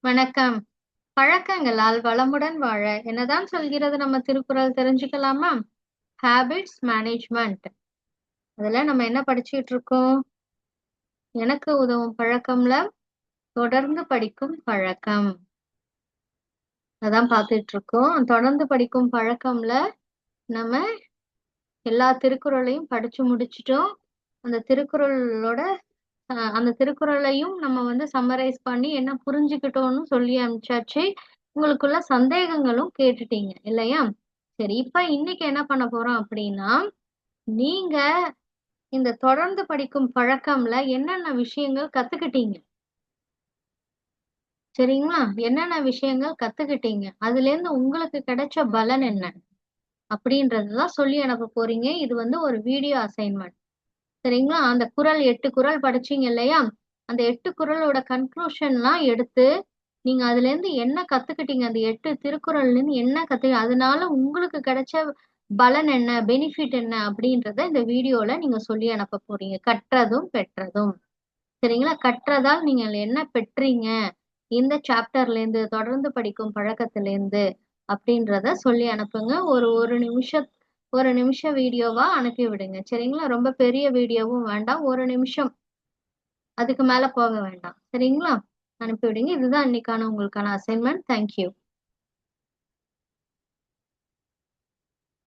வணக்கம். பழக்கங்களால் வளமுடன் வாழ என்னதான் சொல்கிறது நம்ம திருக்குறள் தெரிஞ்சுக்கலாமா? Habits management. அதுல நம்ம என்ன படிச்சுட்டு இருக்கோம்? எனக்கு உதவும் பழக்கம்ல தொடர்ந்து படிக்கும் பழக்கம். அதான் பார்த்துட்டு இருக்கோம். தொடர்ந்து படிக்கும் பழக்கம்ல நம்ம எல்லா திருக்குறளையும் படிச்சு முடிச்சிட்டோம். அந்த திருக்குறளோட அந்த திருக்குறளையும் நம்ம சம்மரைஸ் பண்ணி என்ன புரிஞ்சுக்கிட்டோம்னு சொல்லி அனுப்பிச்சாச்சு. உங்களுக்குள்ள சந்தேகங்களும் கேட்டுட்டீங்க இல்லையா? சரி, இப்ப இன்னைக்கு என்ன பண்ண போறோம் அப்படின்னா, நீங்க இந்த தொடர்ந்து படிக்கும் பழக்கம்ல என்னென்ன விஷயங்கள் கத்துக்கிட்டீங்க? சரிங்களா? என்னென்ன விஷயங்கள் கத்துக்கிட்டீங்க? அதுலேருந்து உங்களுக்கு கிடைச்ச பலன் என்ன? அப்படின்றதுதான் சொல்லி அனுப்ப போறீங்க. இது ஒரு வீடியோ அசைன்மெண்ட். சரிங்களா? அந்த குறள் 8 குறள் படிச்சீங்க இல்லையா? அந்த 8 குறளோட கன்க்ளூஷன்லாம் எடுத்து, நீங்க அதுலேருந்து என்ன கத்துக்கிட்டீங்க? அந்த 8 திருக்குறள்லேருந்து என்ன அதனால உங்களுக்கு கிடைச்ச பலன் என்ன? பெனிஃபிட் என்ன? அப்படின்றத இந்த வீடியோல நீங்க சொல்லி அனுப்ப போறீங்க. கற்றதும், பெற்றதும். சரிங்களா? கற்றதால் நீங்கள் என்ன பெற்றீங்க? இந்த சாப்டர்லேருந்து, தொடர்ந்து படிக்கும் பழக்கத்திலேருந்து அப்படின்றத சொல்லி அனுப்புங்க. ஒரு 1 நிமிஷ வீடியோவா அனுப்பி விடுங்க. சரிங்களா? ரொம்ப பெரிய வீடியோவும் வேண்டாம். 1 நிமிஷம். அதுக்கு மேல போக வேண்டாம். சரிங்களா? அனுப்பி விடுங்க. இதுதான் இன்னைக்கான உங்களுக்கான அசைன்மென்ட். Thank you.